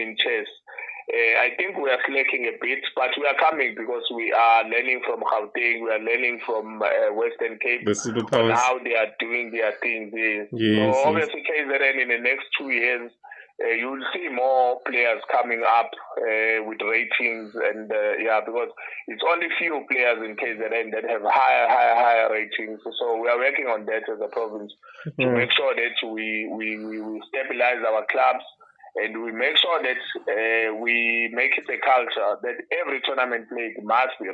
in chess. I think we are slacking a bit, but we are coming because we are learning from Gauteng, we are learning from Western Cape The superpowers. on how they are doing their things. Yes, so obviously KZN in the next 2 years, you will see more players coming up with ratings and because it's only few players in KZN that have higher ratings. So we are working on that as a province to make sure that we stabilize our clubs and we make sure that we make it a culture that every tournament played must be a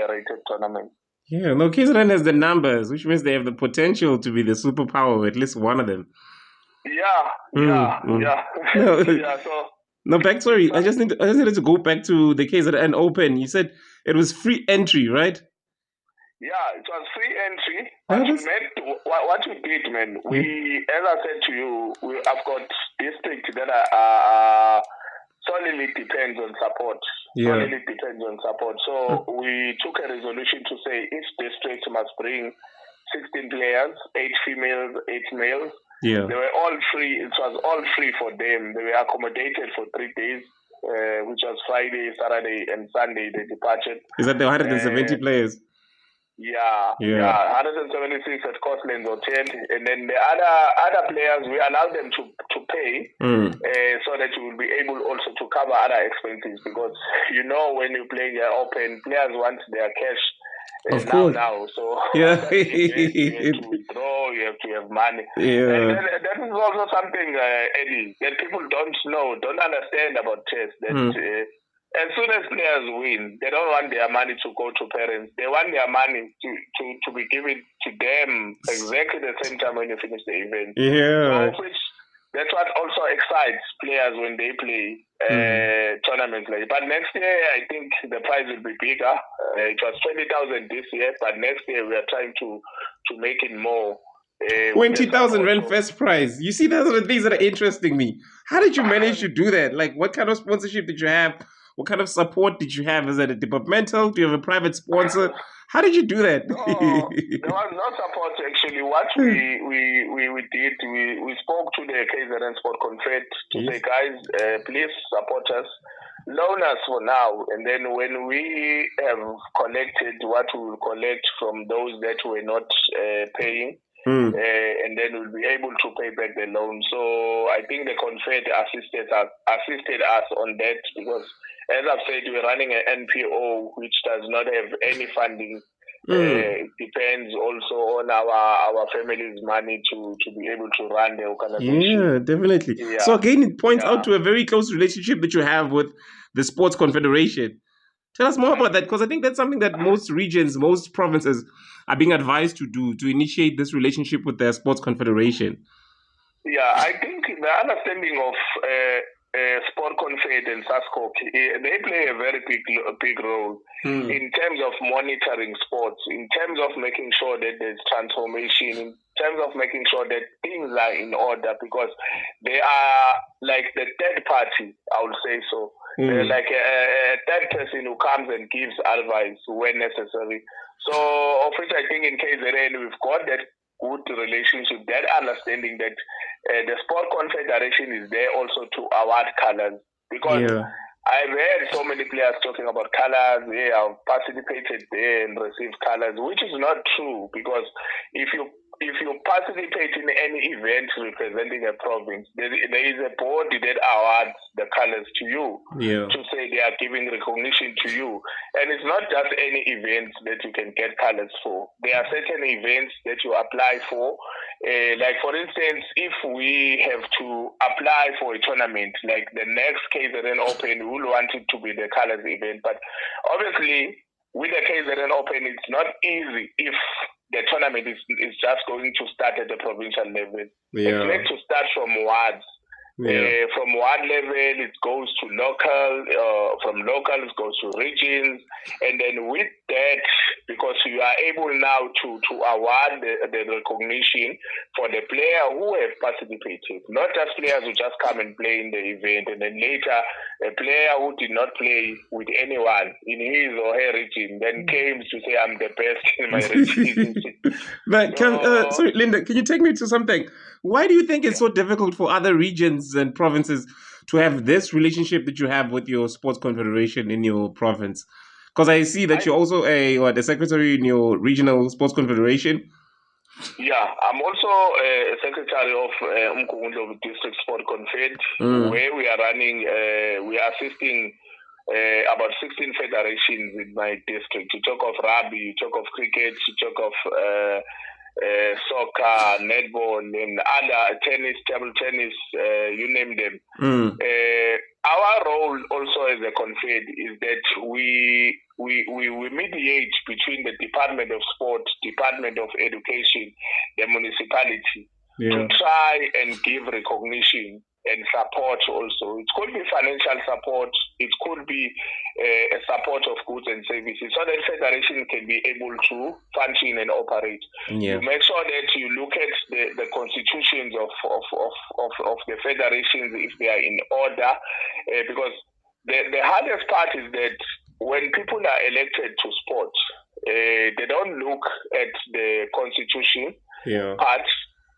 rated tournament. Yeah, no, KZN has the numbers, which means they have the potential to be the superpower, at least one of them. Yeah. No, So no, sorry, I just needed to go back to the KZN Open. You said it was free entry, right? Yeah, it was free entry. What we did, man, as I said to you, we have got districts that are solely depends on support. So we took a resolution to say each district must bring 16 players, 8 females, 8 males. Yeah. They were all free. It was all free for them. They were accommodated for 3 days, which was Friday, Saturday, and Sunday. They departed. Is that the 170 players? Yeah, 176 at Costlands Hotel, and then the other players we allowed them to pay, so that you will be able also to cover other expenses, because when you play your Open, players want their cash. Of course. Now, so you have to withdraw, you have to have money. Yeah. And that is also something, Eddie, that people don't understand about chess. That as soon as players win, they don't want their money to go to parents. They want their money to be given to them exactly the same time when you finish the event. Yeah. So, that's what also excites players when they play tournaments like that. But next year, I think the prize will be bigger. It was 20,000 this year, but next year we are trying to make it more. 20,000 rand first prize. You see, those are the things that are interesting me. How did you manage to do that? Like, what kind of sponsorship did you have? What kind of support did you have? Is it a departmental? Do you have a private sponsor? How did you do that? No, there was no support actually. What we did, we spoke to the KZN Sport Confed to say, guys, please support us, loan us for now, and then when we have collected what we will collect from those that were not paying, and then we'll be able to pay back the loan. So I think the Confed assisted us on that, because as I've said, we're running an NPO which does not have any funding. It depends also on our family's money to be able to run the organization. Yeah, definitely. Yeah. So again, it points out to a very close relationship that you have with the Sports Confederation. Tell us more about that, because I think that's something that most regions, most provinces are being advised to do, to initiate this relationship with their Sports Confederation. Yeah, I think the understanding of Sport Confed and SASCOC, they play a very big role in terms of monitoring sports, in terms of making sure that there's transformation, in terms of making sure that things are in order, because they are like the third party, I would say so. They're like a third person who comes and gives advice when necessary. So, of which I think in KZN we've got that good relationship, that understanding that the Sport Confederation is there also to award colors, because I've heard so many players talking about colors. I've participated there and received colors, which is not true, because if you participate in any event representing a province, there is a body that awards the colors to you, to say they are giving recognition to you. And it's not just any events that you can get colors for. There are certain events that you apply for. Like, for instance, if we have to apply for a tournament, like the next KZN Open, we'll want it to be the colors event. But obviously, with the KZN Open, it's not easy if the tournament is just going to start at the provincial level. It's meant to start from wards. From ward level, it goes to local. From local, it goes to regions. And then with that, because you are able now to award the recognition for the player who have participated, not just players who just come and play in the event, and then later a player who did not play with anyone in his or her region then came to say, I'm the best in my region. But sorry, Linda, can you take me to something? Why do you think it's so difficult for other regions and provinces to have this relationship that you have with your sports confederation in your province? Because I see that you're also a secretary in your regional sports confederation. Yeah, I'm also a secretary of Lindokuhle District Sport Confed, where we are running, we are assisting about 16 federations in my district. You talk of rugby, you talk of cricket, you talk of soccer, netball, and other tennis, table tennis, you name them. Our role also as a confed is that we mediate between the Department of Sport, Department of Education, the municipality, to try and give recognition and support also. It could be financial support, it could be a support of goods and services, so that federation can be able to function and operate. You make sure that you look at the constitutions of the federations, if they are in order, because the hardest part is that when people are elected to sport, they don't look at the constitution part.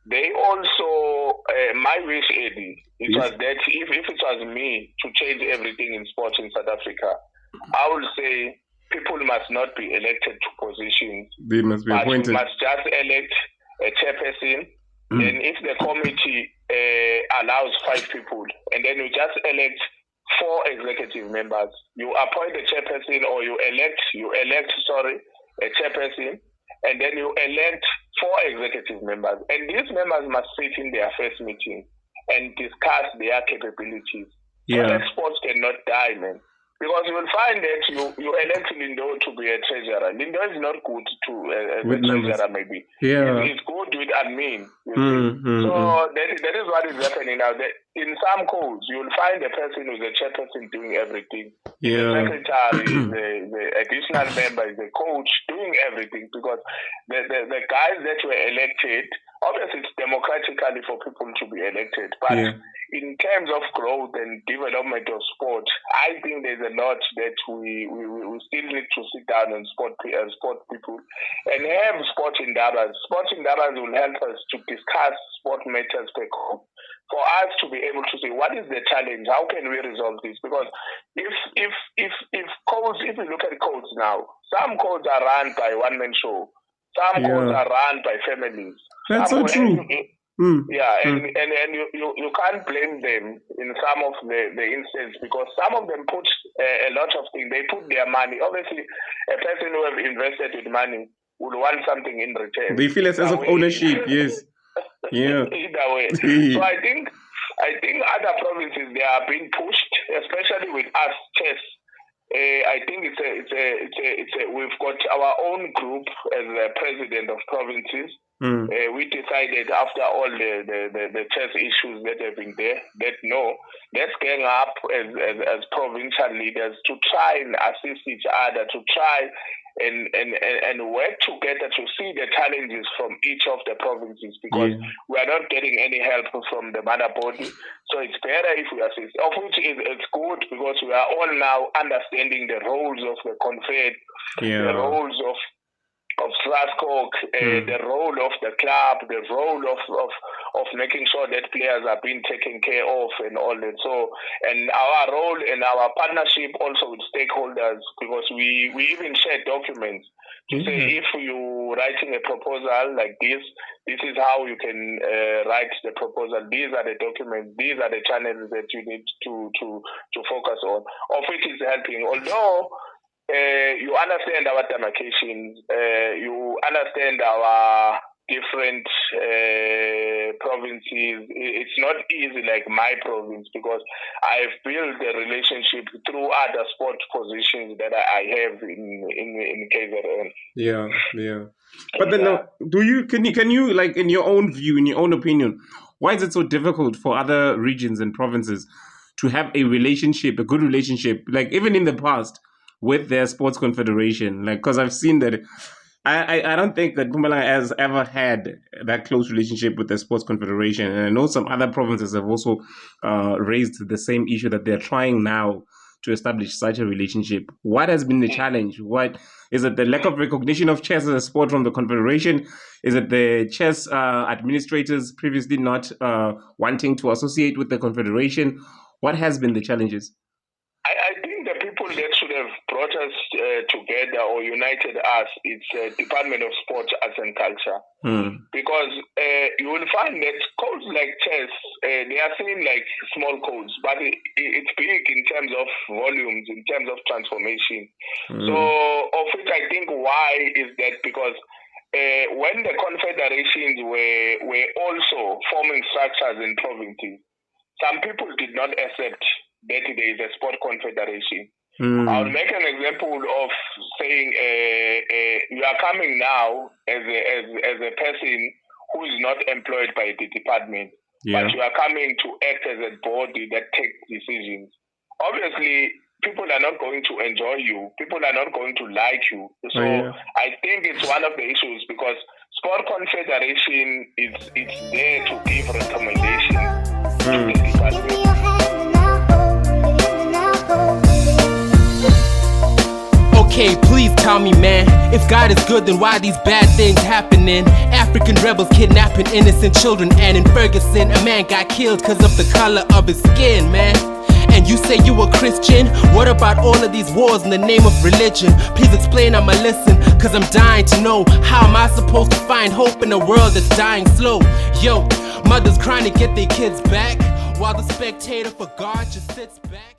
They also, my wish, Eddie, it was that if it was me to change everything in sports in South Africa, I would say people must not be elected to positions. They must be appointed. We must just elect a chairperson. Then if the committee allows 5 people, and then you just elect 4 executive members, you appoint the chairperson, or you elect a chairperson, and then you elect 4 executive members. And these members must sit in their first meeting and discuss their capabilities. So that sports cannot die, man. Because you will find that you elect Lindo to be a treasurer. Lindo is not good to as a treasurer, maybe. It's good with admin. So that is what is happening now. In some codes, you will find the person who's a chairperson doing everything. The secretary is the additional member, is the coach doing everything, because the guys that were elected, obviously it's democratically for people to be elected, but in terms of growth and development of sport, I think there's a lot that we still need to sit down and sport people and have sport indabas. Sport indabas will help us to discuss sport matters back home, for us to be able to say what is the challenge, how can we resolve this? Because if codes, if you look at codes now, some codes are run by one-man show, some codes are run by families. That's so true. And you can't blame them in some of the instances, because some of them put a lot of things. They put their money. Obviously, a person who has invested with money would want something in return. They feel a sense of ownership. Yes. Either way. So I think other provinces, they are being pushed, especially with us chess. I think we've got our own group as the president of provinces. We decided after all the chess issues that have been there, that no, let's gang up as provincial leaders to try and assist each other, to try and work together to see the challenges from each of the provinces, because we are not getting any help from the mother body. So it's better if we assist, of which it's good, because we are all now understanding the roles of the confed, the roles of Strathcock, the role of the club, the role of making sure that players are being taken care of and all that. So, and our role and our partnership also with stakeholders, because we even share documents to say, if you writing a proposal like this is how you can write the proposal. These are the documents. These are the channels that you need to focus on, of which is helping. Although you understand our demarcations, you understand our different provinces. It's not easy like my province, because I've built a relationship through other sport positions that I have in KZN. But then, can you like, in your own view, in your own opinion, why is it so difficult for other regions and provinces to have a good relationship, like even in the past, with their sports confederation? Like, because I've seen that I don't think that Mpumalanga has ever had that close relationship with the sports confederation, and I know some other provinces have also raised the same issue, that they're trying now to establish such a relationship. What has been the challenge? What is it? The lack of recognition of chess as a sport from the confederation? Is it the chess administrators previously not wanting to associate with the confederation? What has been the challenges? I think the people that should have brought us together or united us, it's Department of Sport, Arts and Culture. Because you will find that codes like chess, they are seen like small codes, but it's big in terms of volumes, in terms of transformation. So of which I think why is that because when the confederations were also forming structures in provinces, some people did not accept that there is a sport confederation. I'll make an example of saying you are coming now as a person who is not employed by the department, but you are coming to act as a body that takes decisions. Obviously, people are not going to enjoy you. People are not going to like you. So I think it's one of the issues because Sport Confederation it's there to give recommendations to the department. Okay, please tell me, man, if God is good, then why these bad things happening? African rebels kidnapping innocent children, and in Ferguson, a man got killed because of the color of his skin, man. And you say you a Christian? What about all of these wars in the name of religion? Please explain, I'ma listen, cause I'm dying to know. How am I supposed to find hope in a world that's dying slow? Yo, mothers crying to get their kids back, while the spectator for God just sits back.